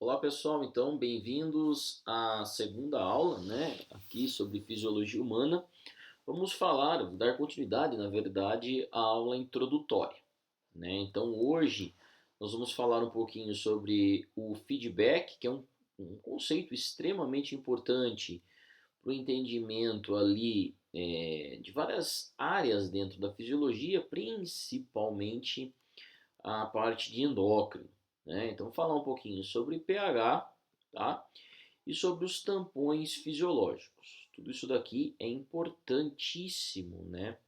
Olá pessoal, então bem-vindos à segunda aula, né, aqui sobre fisiologia humana. Vamos falar, vou dar continuidade, na verdade, à aula introdutória, né? Então hoje nós vamos falar um pouquinho sobre o feedback, que é um conceito extremamente importante para o entendimento ali de várias áreas dentro da fisiologia, principalmente a parte de endócrino, né? Então, falar um pouquinho sobre pH, tá? E sobre os tampões fisiológicos. Tudo isso daqui é importantíssimo, né?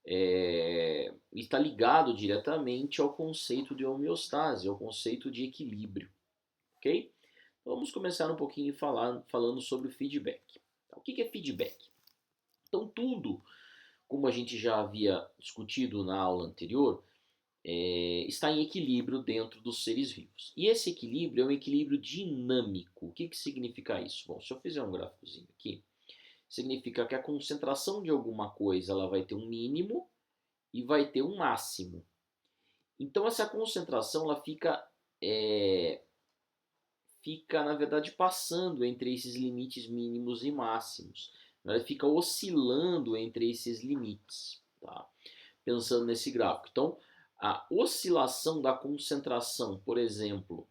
E está ligado diretamente ao conceito de homeostase, ao conceito de equilíbrio, ok? Então, vamos começar um pouquinho falando sobre o feedback. O que é feedback? Então, tudo, como a gente já havia discutido na aula anterior, está em equilíbrio dentro dos seres vivos. E esse equilíbrio é um equilíbrio dinâmico. O que significa isso? Bom, se eu fizer um gráficozinho aqui, significa que a concentração de alguma coisa ela vai ter um mínimo e vai ter um máximo. Então essa concentração ela fica na verdade passando entre esses limites mínimos e máximos. Ela fica oscilando entre esses limites, tá? Pensando nesse gráfico. Então, a oscilação da concentração, por exemplo,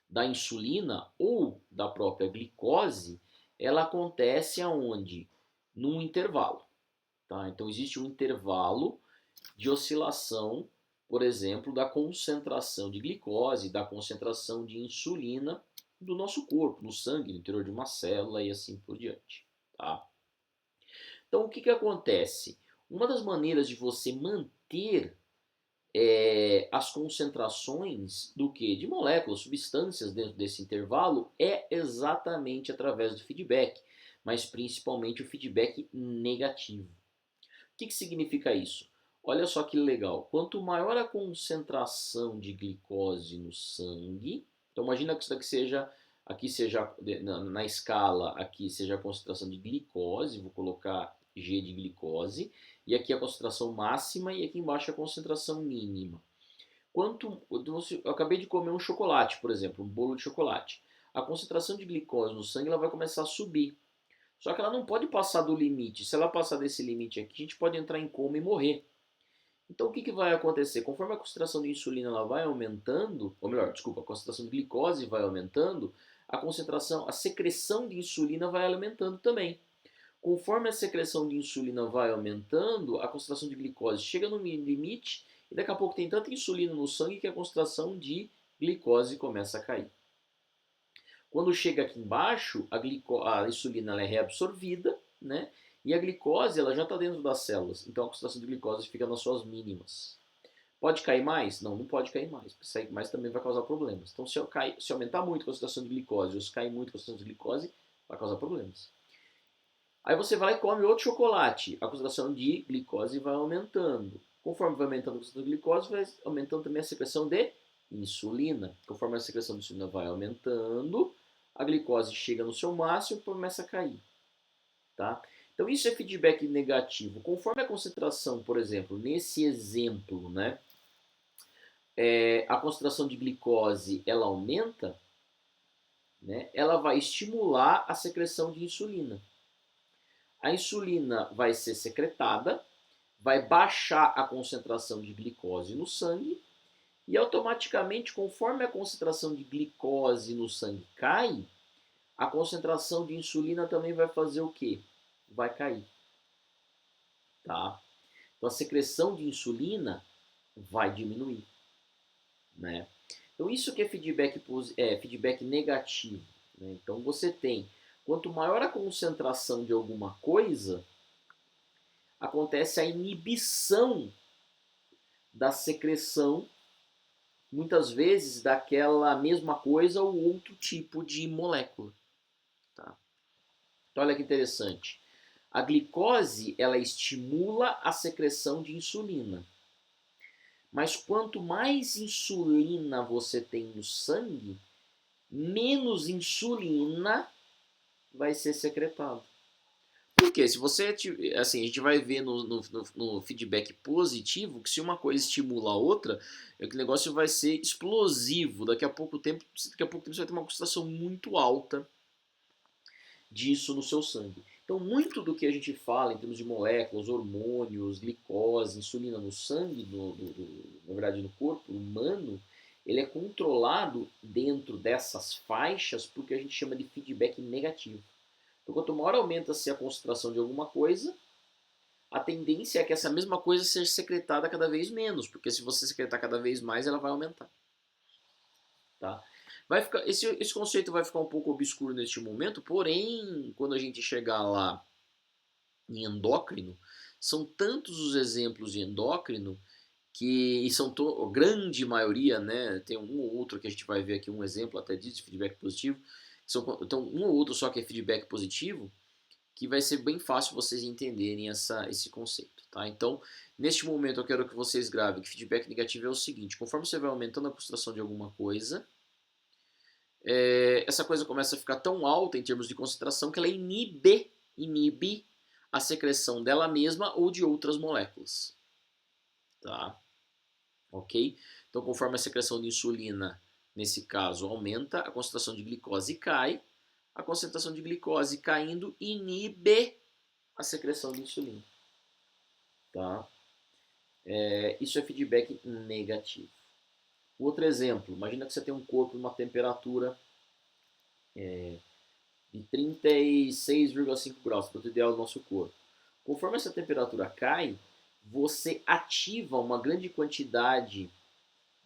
da insulina ou da própria glicose, ela acontece aonde? Num intervalo. Tá? Então, existe um intervalo de oscilação, por exemplo, da concentração de glicose, da concentração de insulina do nosso corpo, no sangue, no interior de uma célula e assim por diante. Tá? Então, o que acontece? Uma das maneiras de você manter as concentrações do que? De moléculas, substâncias dentro desse intervalo é exatamente através do feedback, mas principalmente o feedback negativo. O que significa isso? Olha só que legal. Quanto maior a concentração de glicose no sangue, então imagina que isso daqui seja, aqui seja na escala, aqui seja a concentração de glicose, vou colocar G de glicose, e aqui a concentração máxima e aqui embaixo a concentração mínima. Eu acabei de comer um chocolate, por exemplo, um bolo de chocolate. A concentração de glicose no sangue ela vai começar a subir. Só que ela não pode passar do limite. Se ela passar desse limite aqui, a gente pode entrar em coma e morrer. Então o que vai acontecer? Conforme a concentração de insulina ela vai aumentando, ou melhor, desculpa, a concentração de glicose vai aumentando, a secreção de insulina vai aumentando também. Conforme a secreção de insulina vai aumentando, a concentração de glicose chega no limite e daqui a pouco tem tanta insulina no sangue que a concentração de glicose começa a cair. Quando chega aqui embaixo, a insulina ela é reabsorvida, né? E a glicose ela já está dentro das células, então a concentração de glicose fica nas suas mínimas. Pode cair mais? Não, não pode cair mais. Se cair mais também vai causar problemas. Então, se aumentar muito a concentração de glicose ou se cair muito a concentração de glicose, vai causar problemas. Aí você vai e come outro chocolate, a concentração de glicose vai aumentando. Conforme vai aumentando a concentração de glicose, vai aumentando também a secreção de insulina. Conforme a secreção de insulina vai aumentando, a glicose chega no seu máximo e começa a cair. Tá? Então isso é feedback negativo. Conforme a concentração, por exemplo, nesse exemplo, né, a concentração de glicose ela aumenta, né, ela vai estimular a secreção de insulina. A insulina vai ser secretada, vai baixar a concentração de glicose no sangue e automaticamente, conforme a concentração de glicose no sangue cai, a concentração de insulina também vai fazer o quê? Vai cair. Tá? Então a secreção de insulina vai diminuir. Né? Então isso que é feedback negativo. Né? Então você tem, quanto maior a concentração de alguma coisa, acontece a inibição da secreção, muitas vezes, daquela mesma coisa ou outro tipo de molécula. Tá? Então olha que interessante. A glicose ela estimula a secreção de insulina. Mas quanto mais insulina você tem no sangue, menos insulina vai ser secretado. Porque se você, assim, a gente vai ver no feedback positivo que se uma coisa estimula a outra, é que o negócio vai ser explosivo. Daqui a pouco tempo você vai ter uma concentração muito alta disso no seu sangue. Então, muito do que a gente fala em termos de moléculas, hormônios, glicose, insulina no sangue, na verdade no corpo humano, ele é controlado dentro dessas faixas porque a gente chama de feedback negativo. Então, quanto maior aumenta-se a concentração de alguma coisa, a tendência é que essa mesma coisa seja secretada cada vez menos, porque se você secretar cada vez mais, ela vai aumentar. Tá? Vai ficar, esse conceito vai ficar um pouco obscuro neste momento, porém, quando a gente chegar lá em endócrino, são tantos os exemplos de endócrino que e são grande maioria, né? Tem um ou outro que a gente vai ver aqui um exemplo até disso de feedback positivo. Então, um ou outro só que é feedback positivo, que vai ser bem fácil vocês entenderem esse conceito, tá? Então, neste momento eu quero que vocês gravem que feedback negativo é o seguinte: conforme você vai aumentando a concentração de alguma coisa, essa coisa começa a ficar tão alta em termos de concentração que ela inibe a secreção dela mesma ou de outras moléculas, tá? Ok? Então, conforme a secreção de insulina, nesse caso, aumenta, a concentração de glicose cai, a concentração de glicose caindo inibe a secreção de insulina, tá? Isso é feedback negativo. Outro exemplo, imagina que você tem um corpo numa temperatura de 36,5 graus, temperatura ideal do nosso corpo. Conforme essa temperatura cai, você ativa uma grande quantidade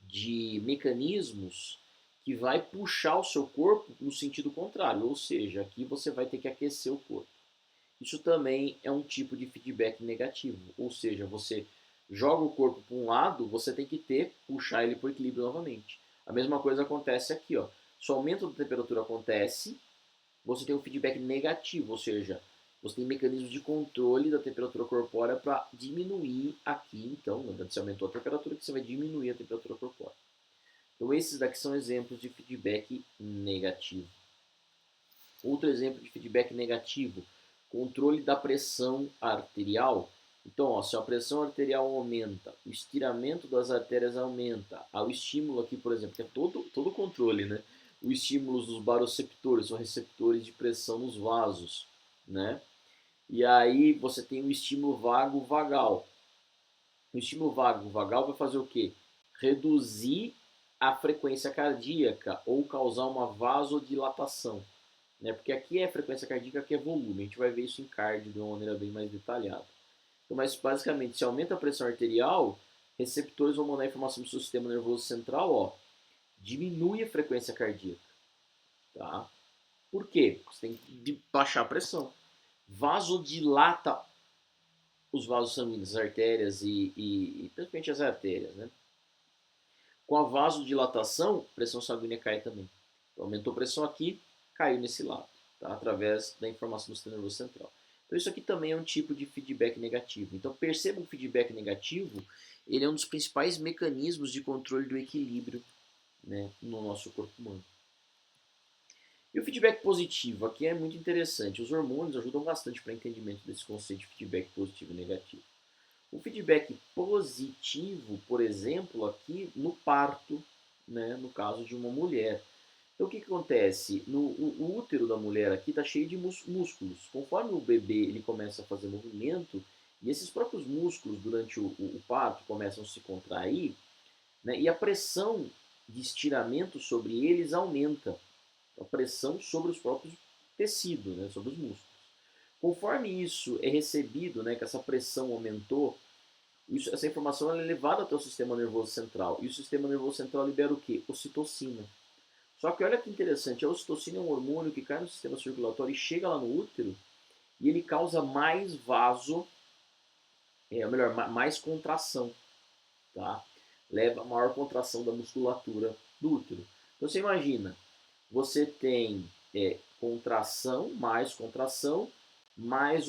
de mecanismos que vai puxar o seu corpo no sentido contrário, ou seja, aqui você vai ter que aquecer o corpo. Isso também é um tipo de feedback negativo, ou seja, você joga o corpo para um lado, você tem que puxar ele para o equilíbrio novamente. A mesma coisa acontece aqui, ó. Se o aumento da temperatura acontece, você tem um feedback negativo, ou seja, você tem mecanismos de controle da temperatura corpórea para diminuir aqui, então, na verdade, se aumentou a temperatura, que você vai diminuir a temperatura corpórea. Então, esses daqui são exemplos de feedback negativo. Outro exemplo de feedback negativo, controle da pressão arterial. Então, ó, se a pressão arterial aumenta, o estiramento das artérias aumenta, o estímulo aqui, por exemplo, que é todo controle, né? O estímulo dos baroreceptores, são receptores de pressão nos vasos, né? E aí você tem o estímulo vago-vagal. O estímulo vago-vagal vai fazer o quê? Reduzir a frequência cardíaca ou causar uma vasodilatação, né? Porque aqui é frequência cardíaca, aqui é volume. A gente vai ver isso em cardio de uma maneira bem mais detalhada. Então, mas basicamente, se aumenta a pressão arterial, receptores vão mandar informação para o seu sistema nervoso central, ó, diminui a frequência cardíaca, tá? Por quê? Porque você tem que baixar a pressão. Vasodilata os vasos sanguíneos, as artérias e principalmente as artérias, né? Com a vasodilatação, a pressão sanguínea cai também. Então, aumentou a pressão aqui, caiu nesse lado, tá? Através da informação do sistema nervoso central. Então, isso aqui também é um tipo de feedback negativo. Então, percebam que o feedback negativo ele é um dos principais mecanismos de controle do equilíbrio, né, no nosso corpo humano. E o feedback positivo, aqui é muito interessante. Os hormônios ajudam bastante para o entendimento desse conceito de feedback positivo e negativo. O feedback positivo, por exemplo, aqui no parto, né, no caso de uma mulher. Então o que acontece? O útero da mulher aqui está cheio de músculos. Conforme o bebê ele começa a fazer movimento, e esses próprios músculos durante o parto começam a se contrair, né, e a pressão de estiramento sobre eles aumenta. A pressão sobre os próprios tecidos, né, sobre os músculos. Conforme isso é recebido, né, que essa pressão aumentou, essa informação é levada até o sistema nervoso central. E o sistema nervoso central libera o quê? Ocitocina. Só que olha que interessante, a ocitocina é um hormônio que cai no sistema circulatório e chega lá no útero e ele causa mais mais contração, tá? Leva a maior contração da musculatura do útero. Então você imagina, você tem contração, mais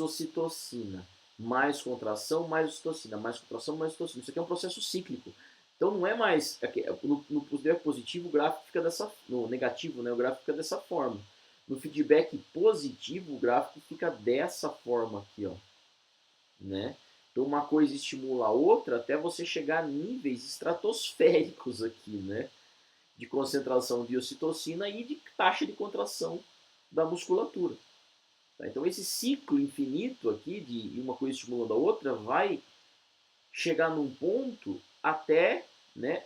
ocitocina, mais contração, mais ocitocina, mais contração, mais ocitocina. Isso aqui é um processo cíclico. Então não é mais no positivo o gráfico fica no negativo, né? O gráfico fica dessa forma. No feedback positivo, o gráfico fica dessa forma aqui, ó, né? Então uma coisa estimula a outra até você chegar a níveis estratosféricos aqui, né? De concentração de ocitocina e de taxa de contração da musculatura. Tá? Então esse ciclo infinito aqui de uma coisa estimulando a outra vai chegar num ponto até, né,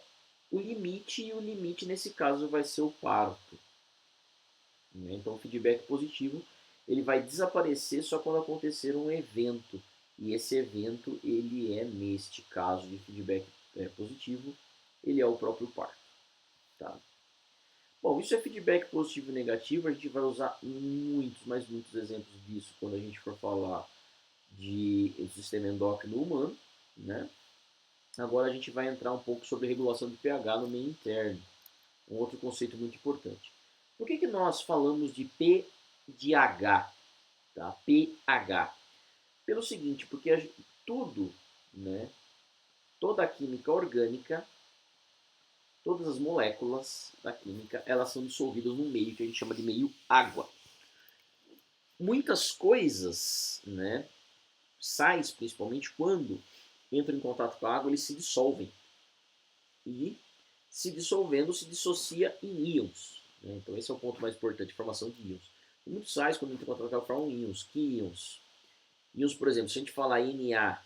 o limite, e o limite nesse caso vai ser o parto. Né? Então o feedback positivo ele vai desaparecer só quando acontecer um evento. E esse evento, ele é, neste caso de feedback positivo, ele é o próprio parto. Tá? Bom, isso é feedback positivo e negativo. A gente vai usar muitos, mas muitos exemplos disso quando a gente for falar de sistema endócrino humano. Né? Agora a gente vai entrar um pouco sobre regulação de pH no meio interno. Um outro conceito muito importante. Por que nós falamos de P de H? Tá? pH. Pelo seguinte, porque tudo, né, toda a química orgânica, todas as moléculas da química, elas são dissolvidas num meio que a gente chama de meio água. Muitas coisas, né, sais principalmente, quando entram em contato com a água, eles se dissolvem. E se dissolvendo, se dissocia em íons. Né? Então esse é o ponto mais importante, formação de íons. Muitos sais, quando entram em contato com a água, formam íons. Que íons? Íons, por exemplo, se a gente falar NaCl,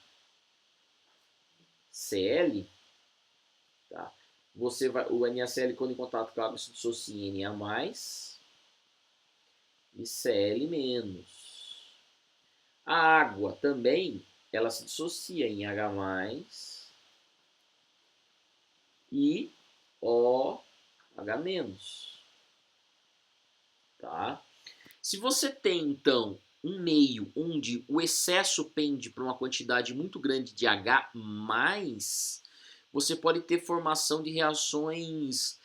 tá? Você vai, o NaCl, quando em contato com a água, se dissocia em Na+, e Cl-. A água também, ela se dissocia em H+, e OH-. Tá? Se você tem, então, um meio onde o excesso pende para uma quantidade muito grande de H+, você pode ter formação de reações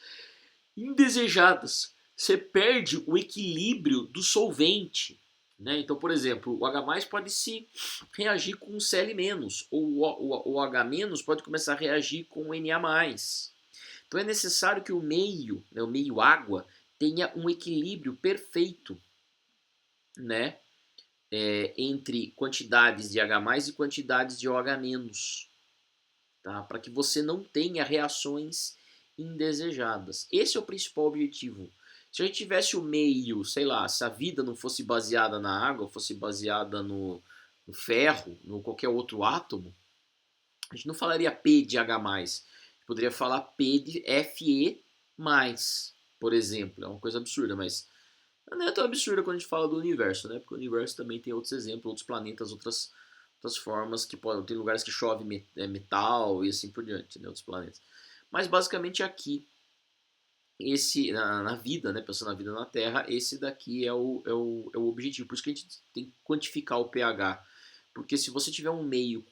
indesejadas. Você perde o equilíbrio do solvente. Né? Então, por exemplo, o H+ pode se reagir com o Cl-, ou o H- pode começar a reagir com o Na+. Então é necessário que o meio, né, o meio água, tenha um equilíbrio perfeito, né, entre quantidades de H+ e quantidades de OH-, tá? Para que você não tenha reações indesejadas. Esse é o principal objetivo. Se a gente tivesse o meio, sei lá, se a vida não fosse baseada na água, fosse baseada no ferro, no qualquer outro átomo, a gente não falaria P de H+, a gente poderia falar P de Fe+, por exemplo. É uma coisa absurda, mas não é tão absurda quando a gente fala do universo, né? Porque o universo também tem outros exemplos, outros planetas, outras formas que podem. Tem lugares que chove metal e assim por diante, né? Outros planetas. Mas basicamente aqui, na vida, né? Pensando na vida na Terra, esse daqui é o objetivo. Por isso que a gente tem que quantificar o pH. Porque se você tiver um meio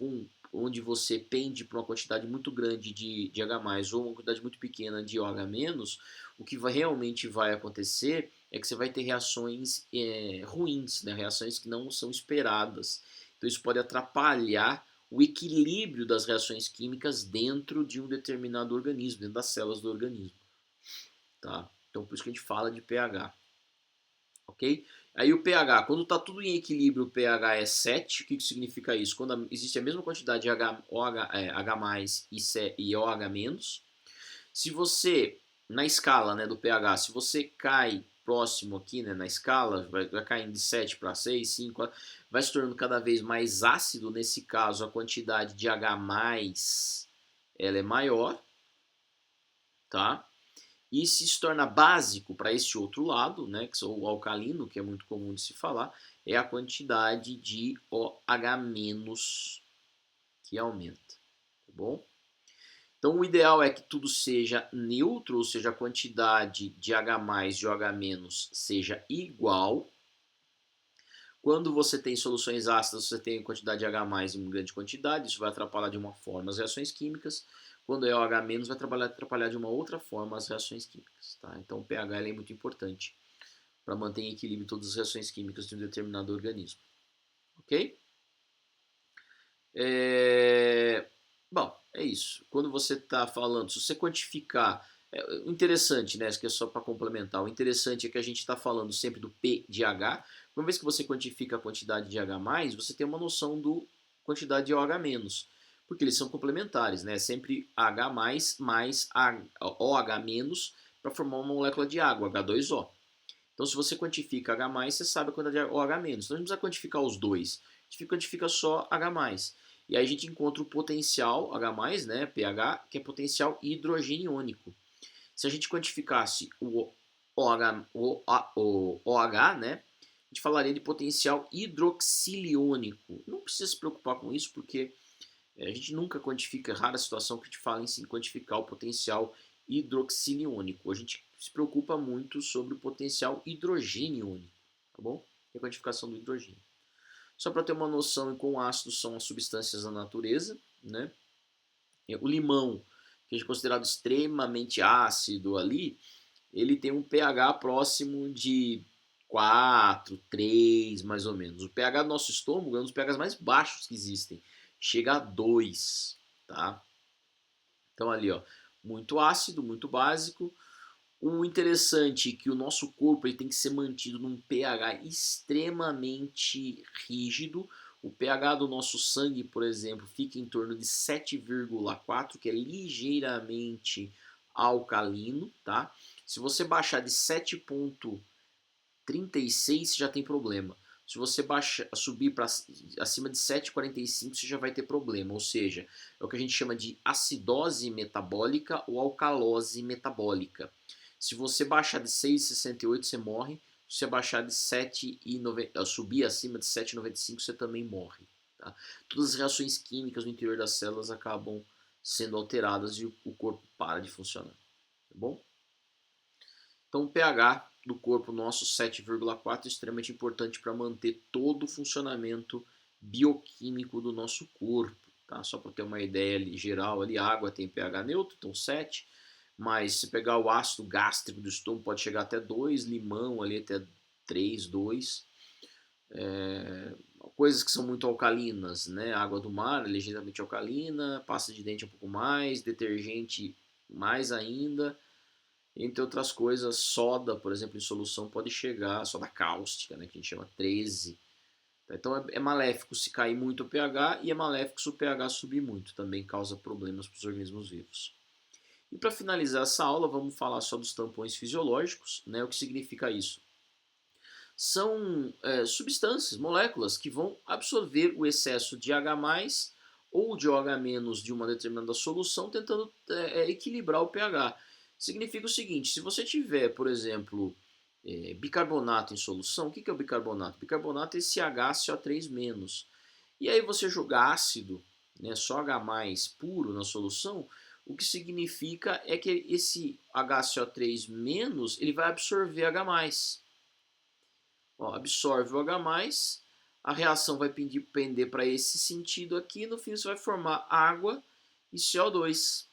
onde você pende para uma quantidade muito grande de H+, ou uma quantidade muito pequena de OH-, o que realmente vai acontecer é que você vai ter reações ruins, né? Reações que não são esperadas. Então isso pode atrapalhar o equilíbrio das reações químicas dentro de um determinado organismo, dentro das células do organismo. Tá? Então por isso que a gente fala de pH. Ok? Aí o pH, quando está tudo em equilíbrio, o pH é 7. O que significa isso? Quando existe a mesma quantidade de H+ e OH-. Se você, na escala, né, do pH, se você cai próximo aqui, né, na escala, vai caindo de 7 para 6, 5, vai se tornando cada vez mais ácido. Nesse caso, a quantidade de H+, ela é maior, tá? E se torna básico para esse outro lado, né, que são o alcalino, que é muito comum de se falar, é a quantidade de OH- que aumenta, tá bom? Então o ideal é que tudo seja neutro, ou seja, a quantidade de H+ e OH- seja igual. Quando você tem soluções ácidas, você tem quantidade de H+ em grande quantidade, isso vai atrapalhar de uma forma as reações químicas. Quando é OH-, vai atrapalhar de uma outra forma as reações químicas. Tá? Então o pH é muito importante para manter em equilíbrio todas as reações químicas de um determinado organismo. Ok? Bom, é isso. Quando você está falando, se você quantificar O interessante, né, isso que é só para complementar, o interessante é que a gente está falando sempre do P de H. Uma vez que você quantifica a quantidade de H+, você tem uma noção do quantidade de OH-, porque eles são complementares, né? Sempre H+, mais OH- para formar uma molécula de água, H2O. Então, se você quantifica H+, você sabe a quantidade de OH-. Então, a gente não precisa quantificar os dois. A gente quantifica só H+. E aí a gente encontra o potencial H+, né, pH, que é potencial hidrogênio iônico. Se a gente quantificasse o OH, né, a gente falaria de potencial hidroxiliônico. Não precisa se preocupar com isso, porque a gente nunca quantifica, é rara a situação que a gente fala em quantificar o potencial hidroxiliônico. A gente se preocupa muito sobre o potencial hidrogênio, tá bom? Que é a quantificação do hidrogênio. Só para ter uma noção em quão ácidos são as substâncias da natureza, né? O limão, que é considerado extremamente ácido ali, ele tem um pH próximo de 4, 3, mais ou menos. O pH do nosso estômago é um dos pHs mais baixos que existem. Chega a 2, tá? Então ali, ó, muito ácido, muito básico. O interessante é que o nosso corpo ele tem que ser mantido num pH extremamente rígido. O pH do nosso sangue, por exemplo, fica em torno de 7,4, que é ligeiramente alcalino, tá? Se você baixar de 7,36, você já tem problema. Se você subir para acima de 7,45, você já vai ter problema. Ou seja, é o que a gente chama de acidose metabólica ou alcalose metabólica. Se você baixar de 6,68, você morre. Se você baixar de 7,90, subir acima de 7,95, você também morre. Tá? Todas as reações químicas no interior das células acabam sendo alteradas e o corpo para de funcionar. Tá bom? Então, o pH do corpo nosso, 7,4, é extremamente importante para manter todo o funcionamento bioquímico do nosso corpo. Tá? Só para ter uma ideia ali, geral, ali, a água tem pH neutro, então 7. Mas se pegar o ácido gástrico do estômago, pode chegar até 2, limão ali até 3, 2. Coisas que são muito alcalinas, né? Água do mar é ligeiramente alcalina, pasta de dente um pouco mais, detergente mais ainda. Entre outras coisas, soda, por exemplo, em solução pode chegar, soda cáustica, né, que a gente chama 13. Então é maléfico se cair muito o pH e é maléfico se o pH subir muito, também causa problemas para os organismos vivos. E para finalizar essa aula, vamos falar só dos tampões fisiológicos, né, o que significa isso? São substâncias, moléculas que vão absorver o excesso de H+, ou de OH- de uma determinada solução, tentando equilibrar o pH. Significa o seguinte, se você tiver, por exemplo, bicarbonato em solução, o que é o bicarbonato? Bicarbonato é esse HCO3-. E aí você jogar ácido, né, só H+ puro na solução, o que significa é que esse HCO3- ele vai absorver H+. Ó, absorve o H+, a reação vai pender para esse sentido aqui, e no fim você vai formar água e CO2,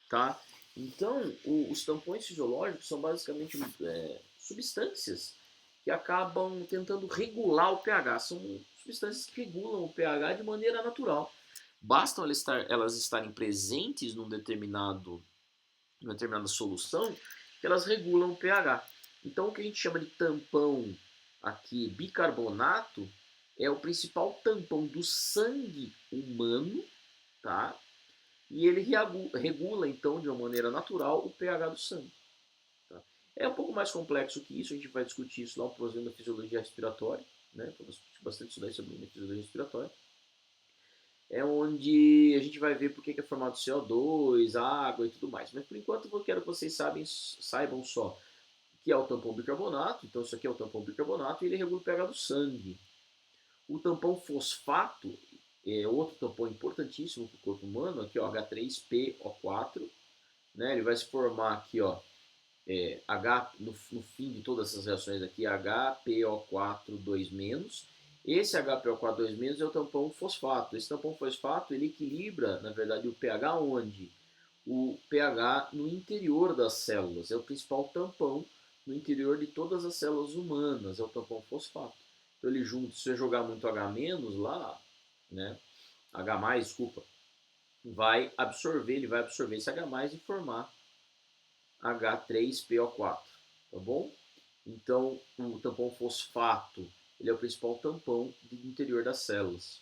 tá? Então, os tampões fisiológicos são basicamente substâncias que acabam tentando regular o pH. São substâncias que regulam o pH de maneira natural. Basta elas estarem presentes numa determinada solução que elas regulam o pH. Então, o que a gente chama de tampão aqui, bicarbonato, é o principal tampão do sangue humano, tá? E ele regula, então, de uma maneira natural, o pH do sangue. Tá? É um pouco mais complexo que isso, a gente vai discutir isso lá no projeto da fisiologia respiratória, né? Vamos bastante estudar sobre a fisiologia respiratória. É onde a gente vai ver por que é formado CO2, água e tudo mais. Mas por enquanto eu quero que vocês saibam só que é o tampão bicarbonato, então isso aqui é o tampão bicarbonato e ele regula o pH do sangue. O tampão fosfato é outro tampão importantíssimo para o corpo humano, aqui ó, H3PO4, né? Ele vai se formar aqui ó, no fim de todas essas reações aqui, HPO4 2-. Esse HPO4 2- é o tampão fosfato. Esse tampão fosfato ele equilibra, na verdade, o pH onde? O pH no interior das células. É o principal tampão no interior de todas as células humanas, é o tampão fosfato. Então ele junto, se você jogar muito H- lá, né? H+, desculpa, ele vai absorver esse H+ e formar H3PO4, tá bom? Então, o tampão fosfato, ele é o principal tampão do interior das células.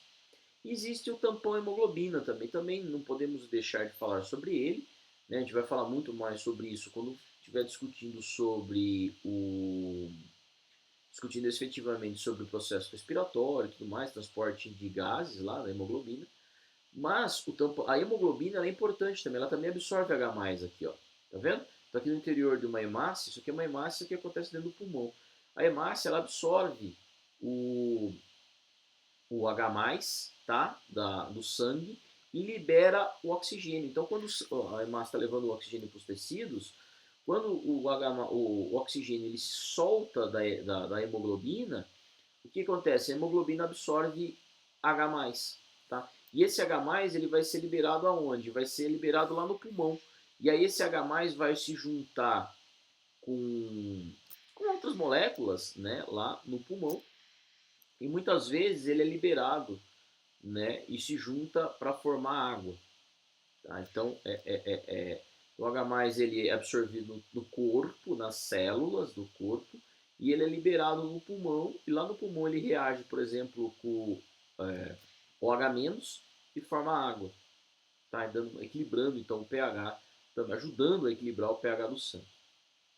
Existe o tampão hemoglobina também não podemos deixar de falar sobre ele, né? A gente vai falar muito mais sobre isso quando estiver discutindo discutindo efetivamente sobre o processo respiratório e tudo mais, transporte de gases lá da hemoglobina. Mas a hemoglobina é importante também, ela também absorve H+, aqui, ó. Tá vendo? Então aqui no interior de uma hemácia, isso aqui é uma hemácia que acontece dentro do pulmão. A hemácia, ela absorve o, o H+, tá? Do sangue e libera o oxigênio. Então quando a hemácia está levando o oxigênio para os tecidos, quando o oxigênio ele se solta da hemoglobina, o que acontece? A hemoglobina absorve H+, tá? E esse H+, ele vai ser liberado aonde? Vai ser liberado lá no pulmão. E aí esse H+, vai se juntar com outras moléculas, né, lá no pulmão. E muitas vezes ele é liberado, né, e se junta para formar água. Tá? Então, o H+, ele é absorvido no corpo, nas células do corpo, e ele é liberado no pulmão, e lá no pulmão ele reage, por exemplo, com o H- e forma água, tá? Equilibrando então o pH, ajudando a equilibrar o pH do sangue,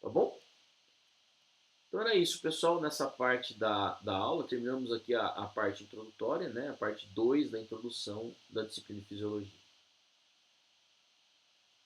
tá bom? Então era isso, pessoal, nessa parte da aula, terminamos aqui a parte introdutória, né? A parte 2 da introdução da disciplina de fisiologia.